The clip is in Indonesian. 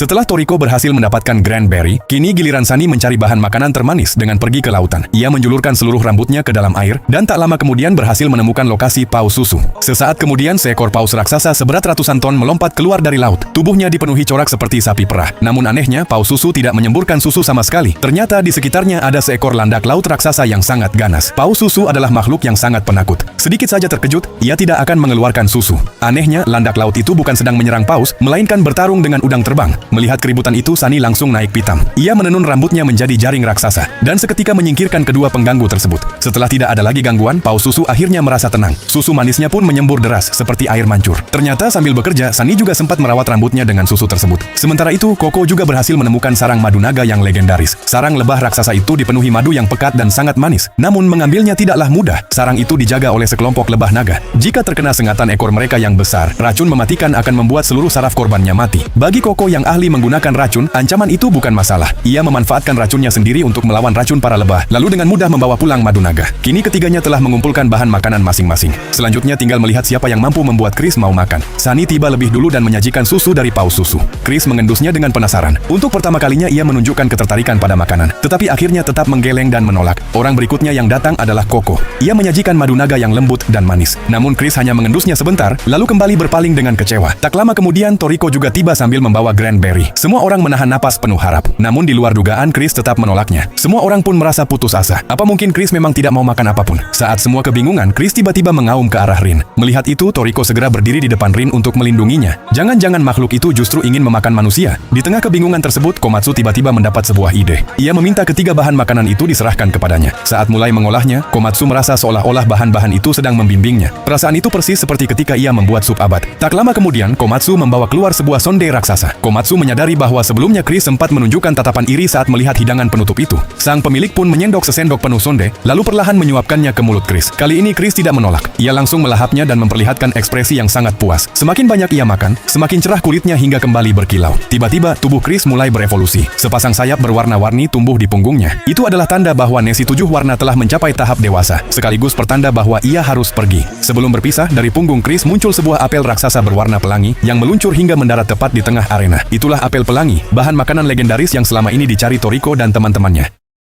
Setelah Toriko berhasil mendapatkan Grand Berry, kini giliran Sunny mencari bahan makanan termanis dengan pergi ke lautan. Ia menjulurkan seluruh rambutnya ke dalam air, dan tak lama kemudian berhasil menemukan lokasi paus susu. Sesaat kemudian seekor paus raksasa seberat ratusan ton melompat keluar dari laut. Tubuhnya dipenuhi corak seperti sapi perah. Namun anehnya, paus susu tidak menyemburkan susu sama sekali. Ternyata di sekitarnya ada seekor landak laut raksasa yang sangat ganas. Paus susu adalah makhluk yang sangat penakut. Sedikit saja terkejut, ia tidak akan mengeluarkan susu. Anehnya, landak laut itu bukan sedang menyerang paus, melainkan bertarung dengan udang terbang. Melihat keributan itu, Sunny langsung naik pitam. Ia menenun rambutnya menjadi jaring raksasa, dan seketika menyingkirkan kedua pengganggu tersebut. Setelah tidak ada lagi gangguan, paus susu akhirnya merasa tenang. Susu manisnya pun menyembur deras, seperti air mancur. Ternyata sambil bekerja, Sunny juga sempat merawat rambutnya dengan susu tersebut. Sementara itu, Koko juga berhasil menemukan sarang madu naga yang legendaris. Sarang lebah raksasa itu dipenuhi madu yang pekat dan sangat manis. Namun mengambilnya tidaklah mudah. Sarang itu dijaga oleh sekelompok lebah naga. Jika terkena sengatan ekor mereka yang besar, racun mematikan akan membuat seluruh saraf korbannya mati. Bagi Koko yang ahli menggunakan racun, ancaman itu bukan masalah. Ia memanfaatkan racunnya sendiri untuk melawan racun para lebah, lalu dengan mudah membawa pulang madu naga. Kini ketiganya telah mengumpulkan bahan makanan masing-masing. Selanjutnya tinggal melihat siapa yang mampu membuat Chris mau makan. Sunny tiba lebih dulu dan menyajikan susu dari paus susu. Chris mengendusnya dengan penasaran. Untuk pertama kalinya ia menunjukkan ketertarikan pada makanan, tetapi akhirnya tetap menggeleng dan menolak. Orang berikutnya yang datang adalah Koko. Ia menyajikan madu naga yang lembut dan manis. Namun Chris hanya mengendusnya sebentar, lalu kembali berpaling dengan kecewa. Tak lama kemudian Toriko juga tiba sambil membawa Grand Berry. Semua orang menahan napas penuh harap. Namun di luar dugaan, Chris tetap menolaknya. Semua orang pun merasa putus asa. Apa mungkin Chris memang tidak mau makan apapun? Saat semua kebingungan, Chris tiba-tiba mengaum ke arah Rin. Melihat itu, Toriko segera berdiri di depan Rin untuk melindunginya. Jangan-jangan makhluk itu justru ingin memakan manusia. Di tengah kebingungan tersebut, Komatsu tiba-tiba mendapat sebuah ide. Ia meminta ketiga bahan makanan itu diserahkan kepadanya. Saat mulai mengolahnya, Komatsu merasa seolah-olah bahan-bahan itu sedang membimbingnya. Perasaan itu persis seperti ketika ia membuat sup abad. Tak lama kemudian, Komatsu membawa keluar sebuah sonde raksasa. Komatsu menyadari bahwa sebelumnya Chris sempat menunjukkan tatapan iri saat melihat hidangan penutup itu. Sang pemilik pun menyendok sesendok penuh sonde, lalu perlahan menyuapkannya ke mulut Chris. Kali ini Chris tidak menolak. Ia langsung melahapnya dan memperlihatkan ekspresi yang sangat puas. Semakin banyak ia makan, semakin cerah kulitnya hingga kembali berkilau. Tiba-tiba, tubuh Chris mulai berevolusi. Sepasang sayap berwarna-warni tumbuh di punggungnya. Itu adalah tanda bahwa Nesi 7 warna telah mencapai tahap dewasa, sekaligus pertanda bahwa ia harus pergi. Sebelum berpisah, dari punggung Chris muncul sebuah apel raksasa berwarna pelangi yang meluncur hingga mendarat tepat di tengah arena. Itulah apel pelangi, bahan makanan legendaris yang selama ini dicari Toriko dan teman-temannya.